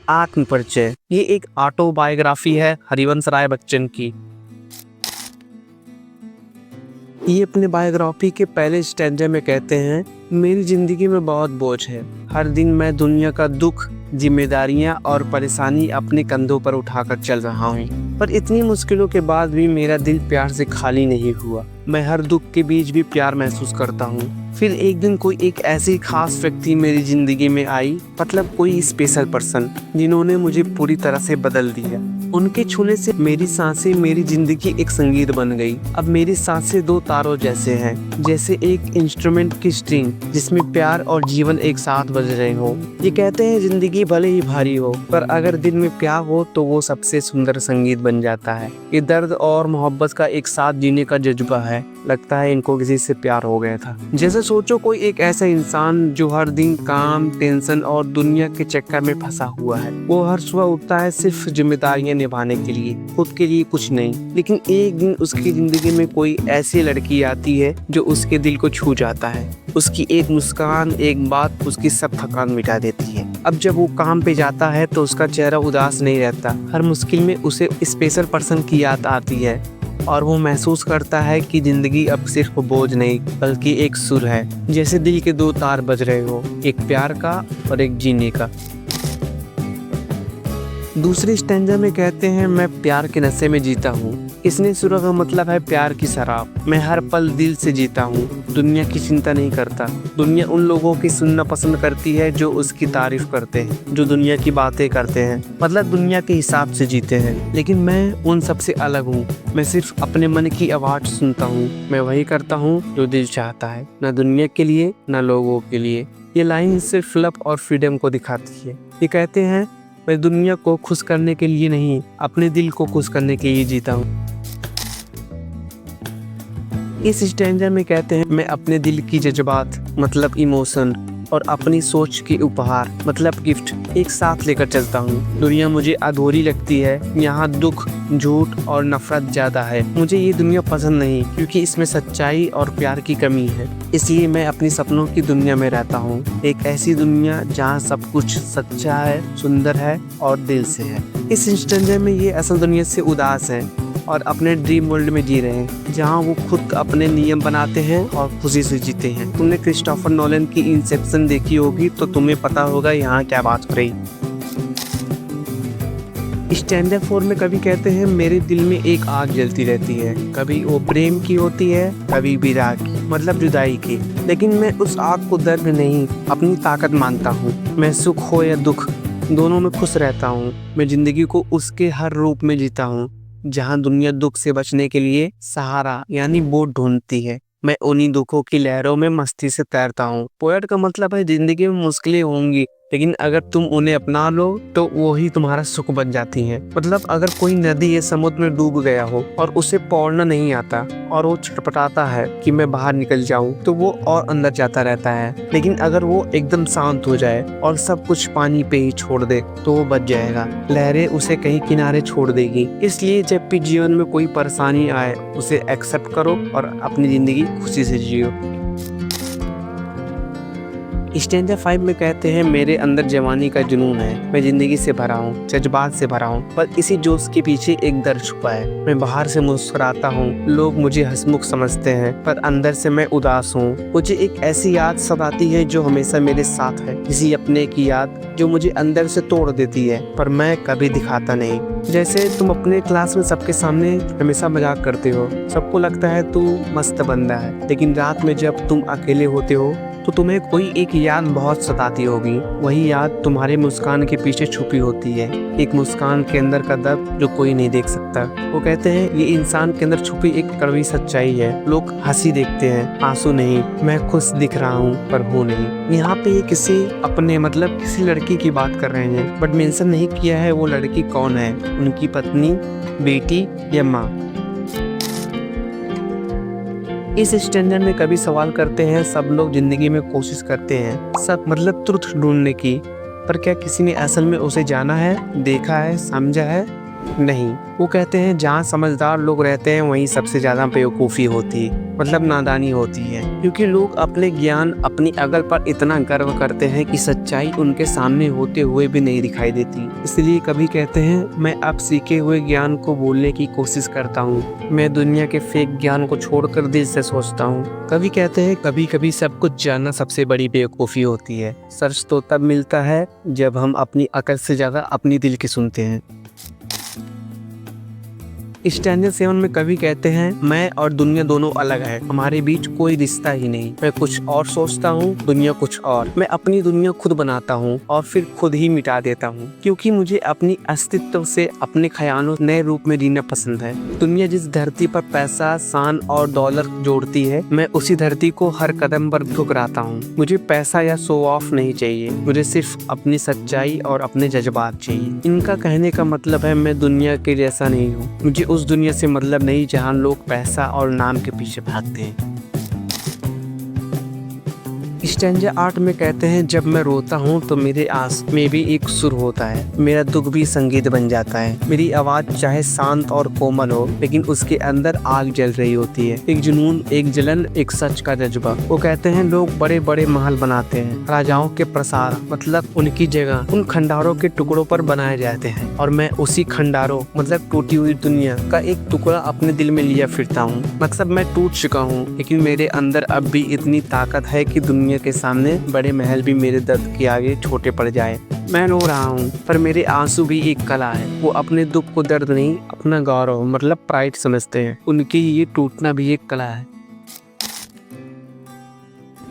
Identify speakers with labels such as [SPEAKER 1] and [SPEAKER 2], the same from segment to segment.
[SPEAKER 1] आत्म परिचय। ये एक ऑटोबायोग्राफी है हरिवंश राय बच्चन की। ये अपने बायोग्राफी के पहले स्टैंजा में कहते हैं, मेरी जिंदगी में बहुत बोझ है। हर दिन मैं दुनिया का दुख, जिम्मेदारियां और परेशानी अपने कंधों पर उठाकर चल रहा हूँ। पर इतनी मुश्किलों के बाद भी मेरा दिल प्यार से खाली नहीं हुआ। मैं हर दुख के बीच भी प्यार महसूस करता हूँ। फिर एक दिन कोई एक ऐसी खास व्यक्ति मेरी जिंदगी में आई, मतलब कोई स्पेशल पर्सन, जिन्होंने मुझे पूरी तरह से बदल दिया। उनके छूने से मेरी सांसें, मेरी जिंदगी एक संगीत बन गई। अब मेरी सांसें दो तारों जैसे हैं, जैसे एक इंस्ट्रूमेंट की स्ट्रिंग जिसमें प्यार और जीवन एक साथ बज रहे हो। ये कहते हैं जिंदगी भले ही भारी हो, पर अगर दिल में प्यार हो तो वो सबसे सुंदर संगीत बन जाता है। ये दर्द और मोहब्बत का एक साथ जीने का जज्बा है। लगता है इनको किसी से प्यार हो गया था। जैसे सोचो कोई एक ऐसा इंसान जो हर दिन काम, टेंशन और दुनिया के चक्कर में फंसा हुआ है। वो हर सुबह उठता है सिर्फ जिम्मेदारियां निभाने के लिए, खुद के लिए कुछ नहीं। लेकिन एक दिन उसकी जिंदगी में कोई ऐसी लड़की आती है जो उसके दिल को छू जाता है। उसकी एक मुस्कान, एक बात उसकी सब थकान मिटा देती है। अब जब वो काम पे जाता है तो उसका चेहरा उदास नहीं रहता। हर मुश्किल में उसे स्पेशल पर्सन की याद आती है और वो महसूस करता है कि जिंदगी अब सिर्फ बोझ नहीं बल्कि एक सुर है, जैसे दिल के दो तार बज रहे हो, एक प्यार का और एक जीने का। दूसरी स्टैंजा में कहते हैं, मैं प्यार के नशे में जीता हूँ। इसने सुर का मतलब है प्यार की शराब। मैं हर पल दिल से जीता हूँ, दुनिया की चिंता नहीं करता। दुनिया उन लोगों की सुनना पसंद करती है जो उसकी तारीफ करते हैं, जो दुनिया की बातें करते हैं, मतलब दुनिया के हिसाब से जीते हैं। लेकिन मैं उन सबसे अलग हूँ। मैं सिर्फ अपने मन की आवाज सुनता हूँ। मैं वही करता हूँ जो दिल चाहता है, न दुनिया के लिए न लोगों के लिए। ये लाइन सिर्फ लव और फ्रीडम को दिखाती है। ये कहते हैं, मैं दुनिया को खुश करने के लिए नहीं, अपने दिल को खुश करने के लिए जीता हूँ। इस स्टैंजा में कहते हैं, मैं अपने दिल की जज्बात, मतलब इमोशन, और अपनी सोच की उपहार, मतलब गिफ्ट, एक साथ लेकर चलता हूँ। दुनिया मुझे अधूरी लगती है, यहाँ दुख, झूठ और नफरत ज्यादा है। मुझे ये दुनिया पसंद नहीं क्योंकि इसमें सच्चाई और प्यार की कमी है। इसलिए मैं अपनी सपनों की दुनिया में रहता हूँ, एक ऐसी दुनिया जहाँ सब कुछ सच्चा है, सुंदर है और दिल से है। इस स्टैंजा में ये असल दुनिया से उदास है और अपने ड्रीम वर्ल्ड में जी रहे हैं, जहाँ वो खुद अपने नियम बनाते हैं और खुशी से जीते हैं। तुमने क्रिस्टोफर नोलन की इंसेप्शन देखी होगी तो तुम्हें पता होगा यहाँ क्या बात हो रही। स्टैंडर्ड 4 में कभी कहते हैं, मेरे दिल में एक आग जलती रहती है। कभी वो प्रेम की होती है, कभी विराग की, मतलब जुदाई की। लेकिन मैं उस आग को दर्द नहीं, अपनी ताकत मानता हूँ। मैं सुख हो या दुख, दोनों में खुश रहता हूँ। मैं जिंदगी को उसके हर रूप में जीता हूँ। जहाँ दुनिया दुख से बचने के लिए सहारा यानी बोट ढूंढती है, मैं उन्हीं दुखों की लहरों में मस्ती से तैरता हूँ। पोएट का मतलब है, जिंदगी में मुश्किलें होंगी, लेकिन अगर तुम उन्हें अपना लो तो वो ही तुम्हारा सुख बन जाती हैं। मतलब अगर कोई नदी या समुद्र में डूब गया हो और उसे तैरना नहीं आता और वो छटपटाता है कि मैं बाहर निकल जाऊं, तो वो और अंदर जाता रहता है। लेकिन अगर वो एकदम शांत हो जाए और सब कुछ पानी पे ही छोड़ दे तो वो बच जाएगा। लहरें उसे कहीं किनारे छोड़ देगी। इसलिए जब भी जीवन में कोई परेशानी आए, उसे एक्सेप्ट करो और अपनी जिंदगी खुशी से जियो। स्टैंजा 5 में कहते हैं, मेरे अंदर जवानी का जुनून है। मैं जिंदगी से भरा हूँ, जज्बात से भरा हूँ, पर इसी जोश के पीछे एक दर्द छुपा है। मैं बाहर से मुस्कुराता हूँ, लोग मुझे हंसमुख समझते हैं, पर अंदर से मैं उदास हूँ। मुझे एक ऐसी याद सताती है जो हमेशा मेरे साथ है, किसी अपने की याद जो मुझे अंदर से तोड़ देती है, पर मैं कभी दिखाता नहीं। जैसे तुम अपने क्लास में सबके सामने हमेशा मजाक करते हो, सबको लगता है तू मस्त बंदा है, लेकिन रात में जब तुम अकेले होते हो तो तुम्हें कोई एक याद बहुत सताती होगी। वही याद तुम्हारे मुस्कान के पीछे छुपी होती है, एक मुस्कान के अंदर का दर्द जो कोई नहीं देख सकता। वो कहते हैं, ये इंसान के अंदर छुपी एक कड़वी सच्चाई है। लोग हंसी देखते हैं, आंसू नहीं। मैं खुश दिख रहा हूँ पर हूँ नहीं। यहाँ पे ये किसी अपने, मतलब किसी लड़की की बात कर रहे हैं, बट मेंशन नहीं किया है वो लड़की कौन है, उनकी पत्नी, बेटी या माँ। इस स्टैंडर्ड में कभी सवाल करते हैं, सब लोग जिंदगी में कोशिश करते हैं, सब मतलब ट्रुथ ढूंढने की, पर क्या किसी ने असल में उसे जाना है, देखा है, समझा है? नहीं, वो कहते हैं जहाँ समझदार लोग रहते हैं वहीं सबसे ज़्यादा बेवकूफ़ी होती है, मतलब नादानी होती है, क्योंकि लोग अपने ज्ञान, अपनी अकल पर इतना गर्व करते हैं कि सच्चाई उनके सामने होते हुए भी नहीं दिखाई देती। इसलिए कभी कहते हैं मैं अब सीखे हुए ज्ञान को बोलने की कोशिश करता हूँ, मैं दुनिया के फेक ज्ञान को छोड़कर दिल से सोचता हूँ। कभी कहते हैं कभी कभी सब कुछ जानना सबसे बड़ी बेवकूफ़ी होती है। सच तो तब मिलता है जब हम अपनी अकल से ज़्यादा अपनी दिल की सुनते हैं। स्टैंजा 7 में कवि कहते हैं मैं और दुनिया दोनों अलग है, हमारे बीच कोई रिश्ता ही नहीं। मैं कुछ और सोचता हूँ, दुनिया कुछ और। मैं अपनी दुनिया खुद बनाता हूँ और फिर खुद ही मिटा देता हूँ, क्योंकि मुझे अपनी अस्तित्व से अपने ख्यालों नए रूप में जीना पसंद है। दुनिया जिस धरती पर पैसा, शान और दौलत जोड़ती है, मैं उसी धरती को हर कदम पर ठुकराता हूँ। मुझे पैसा या शो ऑफ नहीं चाहिए, मुझे सिर्फ अपनी सच्चाई और अपने जज्बात चाहिए। इनका कहने का मतलब है मैं दुनिया के जैसा नहीं हूँ, मुझे उस दुनिया से मतलब नहीं जहां लोग पैसा और नाम के पीछे भागते हैं। स्टैंजा 8 में कहते हैं जब मैं रोता हूँ तो मेरे आंसू में भी एक सुर होता है, मेरा दुख भी संगीत बन जाता है। मेरी आवाज चाहे शांत और कोमल हो, लेकिन उसके अंदर आग जल रही होती है, एक जुनून, एक जलन, एक सच का जज्बा। वो कहते हैं लोग बड़े बड़े महल बनाते हैं, राजाओं के प्रसार मतलब उनकी जगह उन खंडारों के टुकड़ों पर बनाए जाते हैं, और मैं उसी खंडारों मतलब टूटी हुई दुनिया का एक टुकड़ा अपने दिल में लिया फिरता हूँ। मतलब मैं टूट चुका हूँ, लेकिन मेरे अंदर अब भी इतनी ताकत है कि दुनिया के सामने बड़े महल भी मेरे दर्द के आगे छोटे पड़ जाए। मैं रो रहा हूँ पर मेरे आंसू भी एक कला है। वो अपने दुख को दर्द नहीं, अपना गौरव मतलब प्राइड समझते हैं। उनकी ये टूटना भी एक कला है।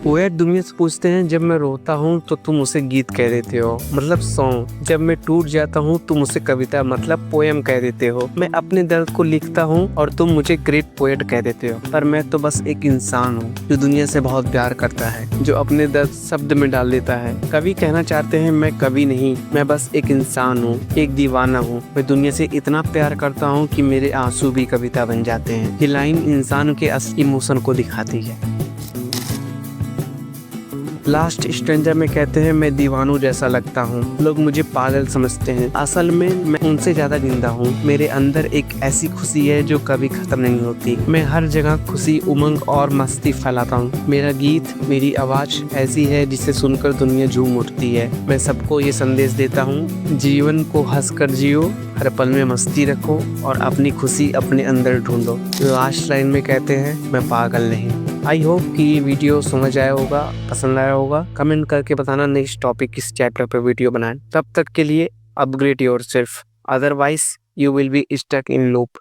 [SPEAKER 1] पोएट दुनिया से पूछते हैं जब मैं रोता हूँ तो तुम उसे गीत कह देते हो मतलब सॉन्ग, जब मैं टूट जाता हूँ तुम उसे कविता मतलब पोएम कह देते हो। मैं अपने दर्द को लिखता हूँ और तुम मुझे ग्रेट पोएट कह देते हो, पर मैं तो बस एक इंसान हूँ जो दुनिया से बहुत प्यार करता है, जो अपने दर्द शब्द में डाल देता है। कवि कहना चाहते हैं मैं कवि नहीं, मैं बस एक इंसान हूँ, एक दीवाना हूँ। मैं दुनिया से इतना प्यार करता हूँ कि मेरे आंसू भी कविता बन जाते हैं। ये लाइन इंसान के असली इमोशन को दिखाती है। लास्ट स्ट्रेंजर में कहते हैं मैं दीवानों जैसा लगता हूँ, लोग मुझे पागल समझते हैं, असल में मैं उनसे ज्यादा जिंदा हूँ। मेरे अंदर एक ऐसी खुशी है जो कभी खत्म नहीं होती। मैं हर जगह खुशी, उमंग और मस्ती फैलाता हूँ। मेरा गीत, मेरी आवाज ऐसी है जिसे सुनकर दुनिया झूम उठती है। मैं सबको ये संदेश देता हूँ, जीवन को हंसकर जियो, हर पल में मस्ती रखो और अपनी खुशी अपने अंदर ढूंढो। लास्ट लाइन में कहते हैं मैं पागल नहीं। आई होप कि ये वीडियो समझ आया होगा, पसंद आया होगा। कमेंट करके बताना नेक्स्ट टॉपिक किस चैप्टर पर वीडियो बनाएं। तब तक के लिए upgrade yourself, otherwise you will be stuck in loop.